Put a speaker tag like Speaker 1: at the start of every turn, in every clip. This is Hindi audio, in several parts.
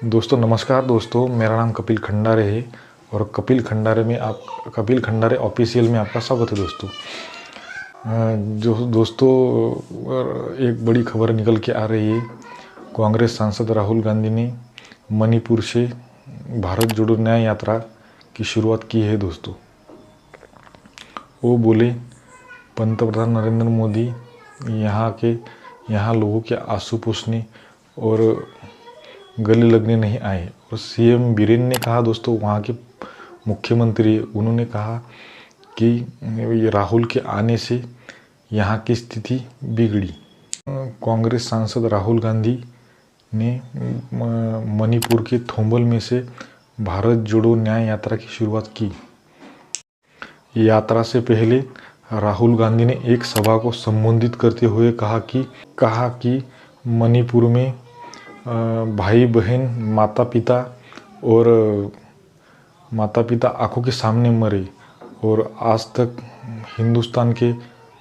Speaker 1: दोस्तों नमस्कार दोस्तों, मेरा नाम कपिल खंडारे है और कपिल खंडारे ऑफिशियल में आपका स्वागत है दोस्तों। जो दोस्तों एक बड़ी खबर निकल के आ रही है। कांग्रेस सांसद राहुल गांधी ने मणिपुर से भारत जोड़ो न्याय यात्रा की शुरुआत की है दोस्तों। वो बोले पंतप्रधान नरेंद्र मोदी यहाँ लोगों के आंसू पोंछने और गले लगने नहीं आए। और सीएम बीरेन ने कहा दोस्तों, वहाँ के मुख्यमंत्री उन्होंने कहा कि राहुल के आने से यहाँ की स्थिति बिगड़ी। कांग्रेस सांसद राहुल गांधी ने मणिपुर के थोम्बल में से भारत जोड़ो न्याय यात्रा की शुरुआत की। यात्रा से पहले राहुल गांधी ने एक सभा को संबोधित करते हुए कहा कि मणिपुर में भाई बहन माता पिता आंखों के सामने मरे और आज तक हिंदुस्तान के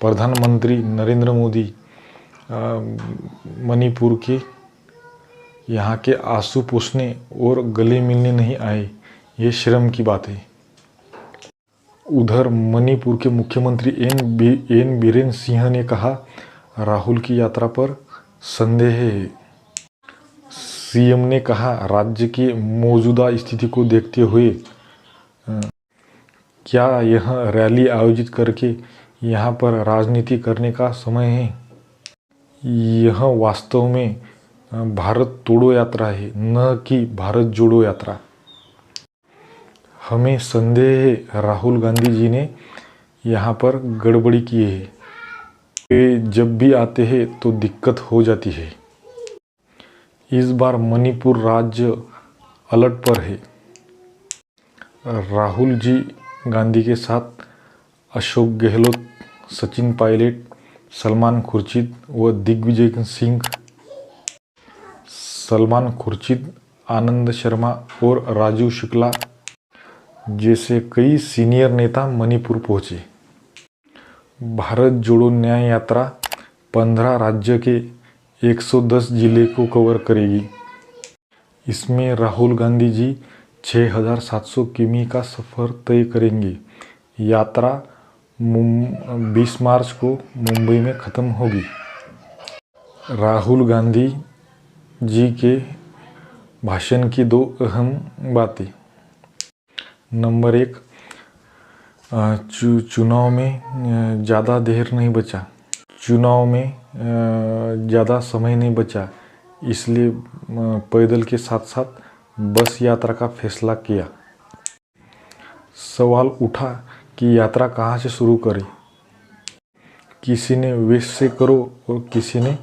Speaker 1: प्रधानमंत्री नरेंद्र मोदी मणिपुर के यहाँ के आंसू पोंछने और गले मिलने नहीं आए। ये शर्म की बात है। उधर मणिपुर के मुख्यमंत्री एन बीरेन सिंह ने कहा, राहुल की यात्रा पर संदेह है। सीएम ने कहा, राज्य की मौजूदा स्थिति को देखते हुए क्या यह रैली आयोजित करके यहाँ पर राजनीति करने का समय है? यह वास्तव में भारत तोड़ो यात्रा है, न कि भारत जोड़ो यात्रा। हमें संदेह है राहुल गांधी जी ने यहाँ पर गड़बड़ी की है। वे जब भी आते हैं तो दिक्कत हो जाती है। इस बार मणिपुर राज्य अलर्ट पर है। राहुल जी गांधी के साथ अशोक गहलोत, सचिन पायलट, सलमान खुर्शीद व दिग्विजय सिंह, आनंद शर्मा और राजीव शुक्ला जैसे कई सीनियर नेता मणिपुर पहुंचे। भारत जोड़ो न्याय यात्रा 15 राज्य के 110 जिले को कवर करेगी। इसमें राहुल गांधी जी 6700 किमी का सफ़र तय करेंगे। यात्रा 20 मार्च को मुंबई में ख़त्म होगी। राहुल गांधी जी के भाषण की 2 अहम बातें। नंबर 1, चुनाव में ज़्यादा देर नहीं बचा। चुनाव में ज़्यादा समय नहीं बचा, इसलिए पैदल के साथ साथ बस यात्रा का फैसला किया। सवाल उठा कि यात्रा कहाँ से शुरू करें। किसी ने वेस्ट से करो और किसी ने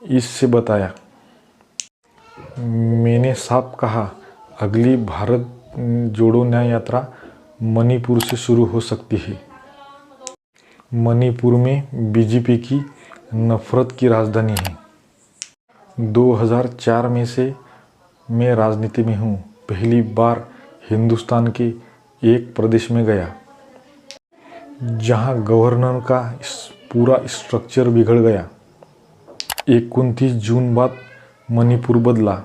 Speaker 1: ईस्ट से बताया। मैंने साफ कहा, अगली भारत जोड़ो न्याय यात्रा मणिपुर से शुरू हो सकती है। मणिपुर में बीजेपी की नफरत की राजधानी है। 2004 में से मैं राजनीति में हूँ। पहली बार हिंदुस्तान के एक प्रदेश में गया जहाँ गवर्नर का पूरा स्ट्रक्चर बिगड़ गया। 29 जून बाद मणिपुर बदला,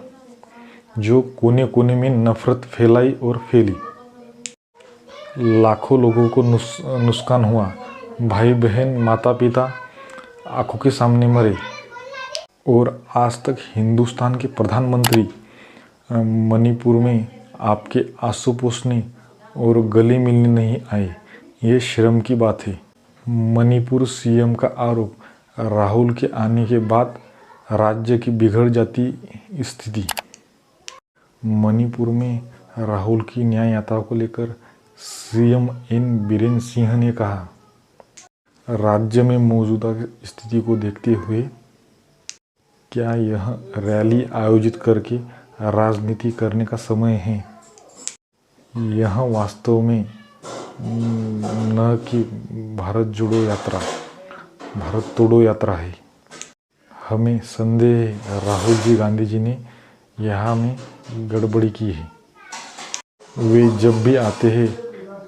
Speaker 1: जो कोने कोने में नफरत फैलाई और फैली। लाखों लोगों को नुकसान हुआ। भाई बहन माता पिता आंखों के सामने मरे और आज तक हिंदुस्तान के प्रधानमंत्री मणिपुर में आपके आंसू पोंछने और गले मिलने नहीं आए। ये शर्म की बात है। मणिपुर सीएम का आरोप, राहुल के आने के बाद राज्य की बिगड़ जाती स्थिति। मणिपुर में राहुल की न्याय यात्रा को लेकर सीएम एन बीरेन सिंह ने कहा, राज्य में मौजूदा स्थिति को देखते हुए क्या यह रैली आयोजित करके राजनीति करने का समय है? यह वास्तव में न कि भारत जोड़ो यात्रा, भारत तोड़ो यात्रा है। हमें संदेह है राहुल जी गांधी जी ने यहाँ में गड़बड़ी की है। वे जब भी आते हैं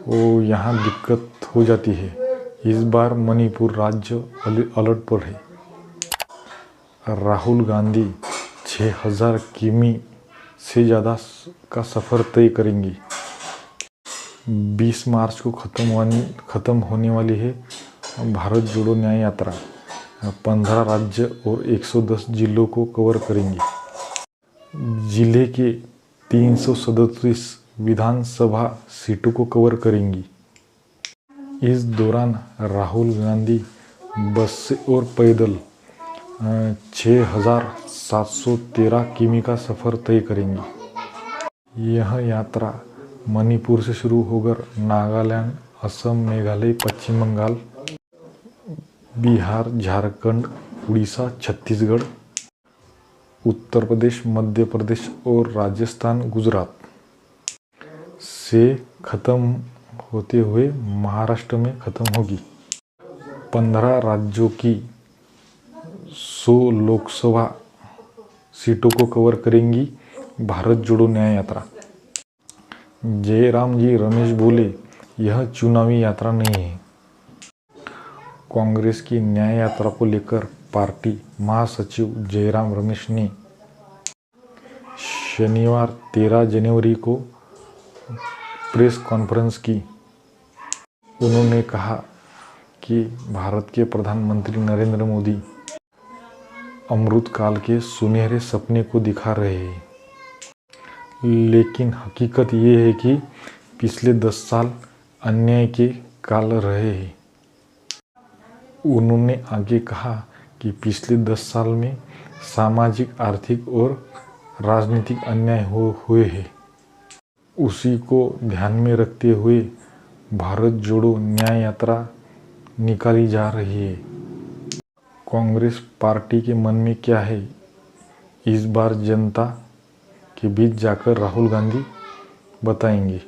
Speaker 1: वो यहाँ दिक्कत हो जाती है। इस बार मणिपुर राज्य अलर्ट पर है। राहुल गांधी 6000 किमी से ज़्यादा का सफ़र तय करेंगी। 20 मार्च को ख़त्म होने वाली है भारत जोड़ो न्याय यात्रा 15 राज्य और 110 जिलों को कवर करेंगी। जिले के 337 विधानसभा सीटों को कवर करेंगी। इस दौरान राहुल गांधी बस से और पैदल 6,713 किमी का सफ़र तय करेंगी। यह यात्रा मणिपुर से शुरू होकर नागालैंड, असम, मेघालय, पश्चिम बंगाल, बिहार, झारखंड, उड़ीसा, छत्तीसगढ़, उत्तर प्रदेश, मध्य प्रदेश और राजस्थान, गुजरात से खत्म होते हुए महाराष्ट्र में खत्म होगी। 15 राज्यों की 100 लोकसभा सीटों को कवर करेंगी भारत जोड़ो न्याय यात्रा। जयराम जी रमेश बोले, यह चुनावी यात्रा नहीं है। कांग्रेस की न्याय यात्रा को लेकर पार्टी महासचिव जयराम रमेश ने शनिवार 13 जनवरी को प्रेस कॉन्फ्रेंस की। उन्होंने कहा कि भारत के प्रधानमंत्री नरेंद्र मोदी अमृतकाल के सुनहरे सपने को दिखा रहे हैं, लेकिन हकीकत ये है कि पिछले 10 साल अन्याय के काल रहे हैं। उन्होंने आगे कहा कि पिछले 10 साल में सामाजिक, आर्थिक और राजनीतिक अन्याय हुए हैं। उसी को ध्यान में रखते हुए भारत जोड़ो न्याय यात्रा निकाली जा रही है। कांग्रेस पार्टी के मन में क्या है, इस बार जनता के बीच जाकर राहुल गांधी बताएंगे।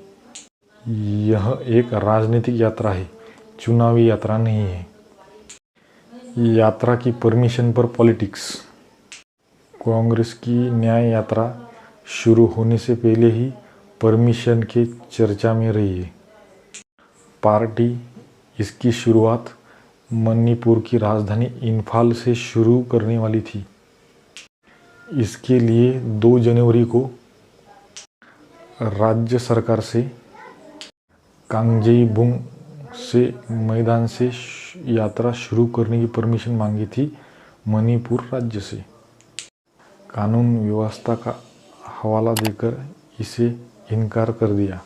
Speaker 1: यह एक राजनीतिक यात्रा है, चुनावी यात्रा नहीं है। यात्रा की परमिशन पर पॉलिटिक्स। कांग्रेस की न्याय यात्रा शुरू होने से पहले ही परमिशन के चर्चा में रही है। पार्टी इसकी शुरुआत मणिपुर की राजधानी इम्फाल से शुरू करने वाली थी। इसके लिए 2 जनवरी को राज्य सरकार से कांगजेबुंग से मैदान से यात्रा शुरू करने की परमिशन मांगी थी मणिपुर राज्य से। कानून व्यवस्था का हवाला देकर इसे इनकार कर दिया।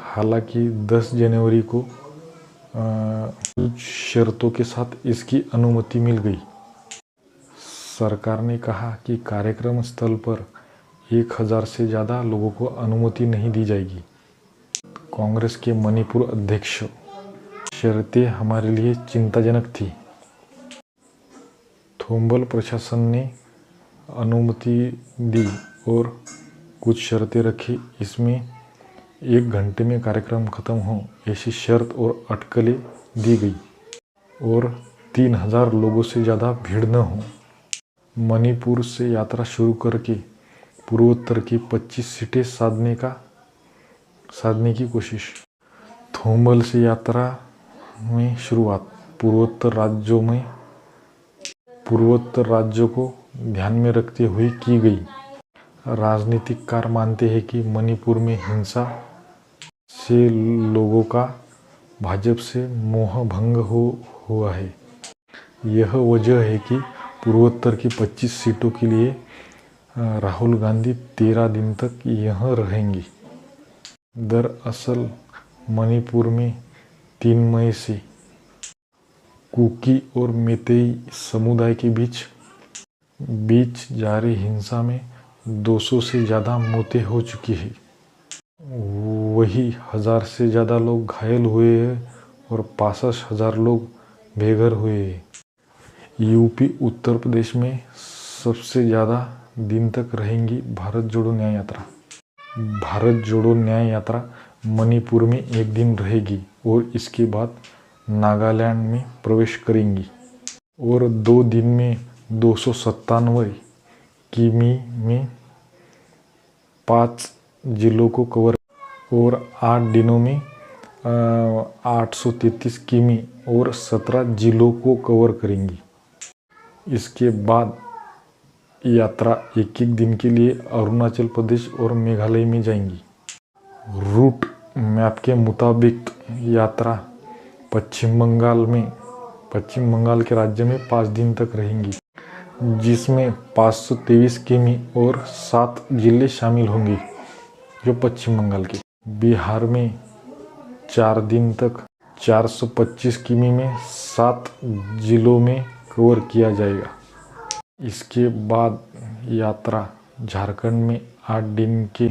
Speaker 1: हालांकि 10 जनवरी को कुछ शर्तों के साथ इसकी अनुमति मिल गई। सरकार ने कहा कि कार्यक्रम स्थल पर 1000 से ज़्यादा लोगों को अनुमति नहीं दी जाएगी। कांग्रेस के मणिपुर अध्यक्ष, शर्तें हमारे लिए चिंताजनक थी। थोम्बल प्रशासन ने अनुमति दी और कुछ शर्तें रखी। इसमें 1 घंटे में कार्यक्रम खत्म हो ऐसी शर्त और अटकलें दी गई और 3000 लोगों से ज़्यादा भीड़ न हो। मणिपुर से यात्रा शुरू करके पूर्वोत्तर की 25 सीटें साधने की कोशिश। थोम्बल से यात्रा में शुरुआत पूर्वोत्तर राज्यों को ध्यान में रखते हुए की गई। राजनीतिककार मानते हैं कि मणिपुर में हिंसा से लोगों का भाजपा से मोह भंग हुआ है। यह वजह है कि पूर्वोत्तर की 25 सीटों के लिए राहुल गांधी 13 दिन तक यहाँ रहेंगे। दरअसल मणिपुर में 3 मई से कुकी और मेतेई समुदाय के बीच जारी हिंसा में 200 से ज़्यादा मौतें हो चुकी हैं। वही 1000 से ज़्यादा लोग घायल हुए हैं और 65,000 लोग बेघर हुए हैं। यूपी, उत्तर प्रदेश में सबसे ज़्यादा दिन तक रहेंगी भारत जोड़ो न्याय यात्रा। भारत जोड़ो न्याय यात्रा मणिपुर में 1 दिन रहेगी और इसके बाद नागालैंड में प्रवेश करेंगी और 2 दिन में 297 किमी में 5 जिलों को कवर और 8 दिनों में 833 किमी और 17 जिलों को कवर करेंगी। इसके बाद यात्रा एक एक दिन के लिए अरुणाचल प्रदेश और मेघालय में जाएंगी। रूट मैप के मुताबिक यात्रा पश्चिम बंगाल के राज्य में 5 दिन तक रहेंगी, जिसमें 523 किमी और 7 जिले शामिल होंगे जो पश्चिम बंगाल के। बिहार में 4 दिन तक 425 किमी में 7 जिलों में कवर किया जाएगा। इसके बाद यात्रा झारखंड में 8 दिन के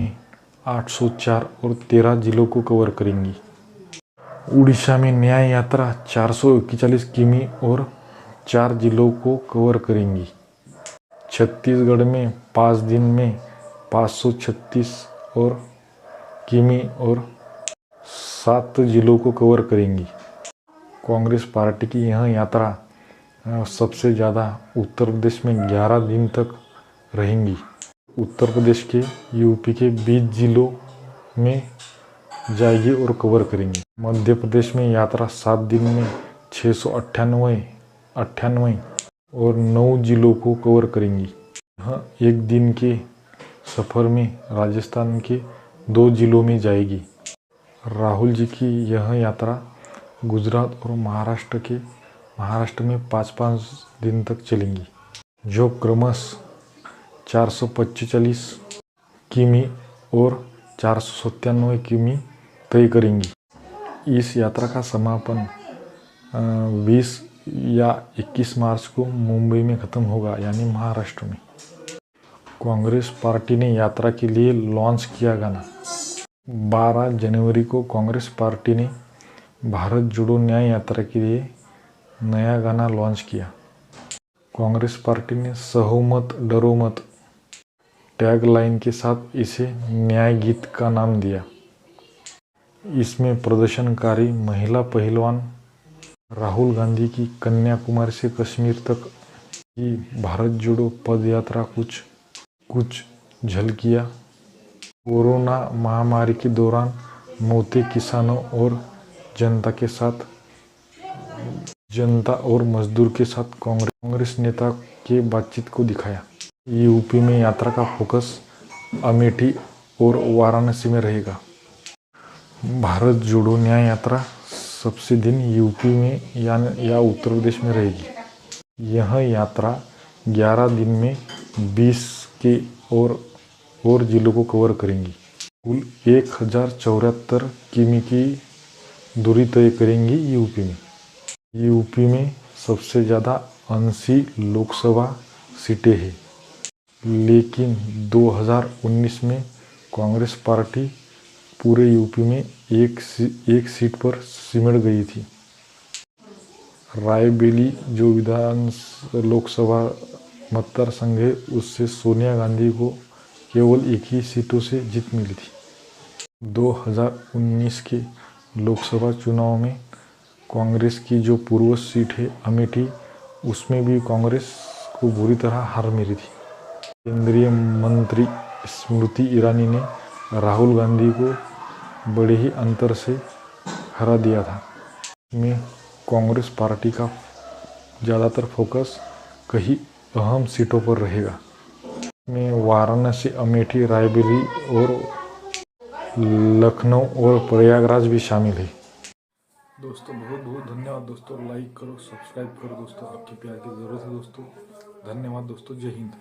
Speaker 1: 804 और 13 जिलों को कवर करेंगी। उड़ीसा में न्याय यात्रा 441 किमी और 4 जिलों को कवर करेंगी। छत्तीसगढ़ में 5 दिन में 536 और किमी और 7 जिलों को कवर करेंगी। कांग्रेस पार्टी की यह यात्रा सबसे ज़्यादा उत्तर प्रदेश में 11 दिन तक रहेंगी। उत्तर प्रदेश के यूपी के 20 जिलों में जाएगी और कवर करेंगी। मध्य प्रदेश में यात्रा 7 दिन में 698 और 9 जिलों को कवर करेंगी। यह एक दिन के सफ़र में राजस्थान के 2 जिलों में जाएगी। राहुल जी की यह यात्रा गुजरात और महाराष्ट्र में 5-5 दिन तक चलेंगी, जो क्रमशः 445 किमी और 497 किमी तय करेंगी। इस यात्रा का समापन 20 या 21 मार्च को मुंबई में ख़त्म होगा, यानी महाराष्ट्र में। कांग्रेस पार्टी ने यात्रा के लिए लॉन्च किया गाना। 12 जनवरी को कांग्रेस पार्टी ने भारत जोड़ो न्याय यात्रा के लिए नया गाना लॉन्च किया। कांग्रेस पार्टी ने सहो मत डरो मत टैगलाइन के साथ इसे न्याय गीत का नाम दिया। इसमें प्रदर्शनकारी महिला पहलवान राहुल गांधी की कन्याकुमारी से कश्मीर तक की भारत जोड़ो पदयात्रा कुछ झलकियाँ, कोरोना महामारी के दौरान मोटे किसानों और जनता और मजदूर के साथ कांग्रेस नेता के बातचीत को दिखाया। यूपी में यात्रा का फोकस अमेठी और वाराणसी में रहेगा। भारत जोड़ो न्याय यात्रा सबसे दिन यूपी में या उत्तर प्रदेश में रहेगी। यह यात्रा 11 दिन में 20 के और जिलों को कवर करेंगी। कुल 1074 किमी की दूरी तय करेंगी यूपी में सबसे ज़्यादा 80 लोकसभा सीटें हैं, लेकिन 2019 में कांग्रेस पार्टी पूरे यूपी में एक सीट पर सिमट गई थी। रायबेली जो लोकसभा मतदार संघ है, उससे सोनिया गांधी को केवल 1 ही सीटों से जीत मिली थी। 2019 के लोकसभा चुनाव में कांग्रेस की जो पूर्व सीट है अमेठी, उसमें भी कांग्रेस को बुरी तरह हार मिली थी। केंद्रीय मंत्री स्मृति ईरानी ने राहुल गांधी को बड़े ही अंतर से हरा दिया था। में कांग्रेस पार्टी का ज़्यादातर फोकस कई अहम सीटों पर रहेगा। में वाराणसी, अमेठी, रायबरेली और लखनऊ और प्रयागराज भी शामिल है। दोस्तों बहुत बहुत धन्यवाद दोस्तों। लाइक करो, सब्सक्राइब करो दोस्तों, आपके प्यार की ज़रूरत है दोस्तों। धन्यवाद दोस्तों। जय हिंद।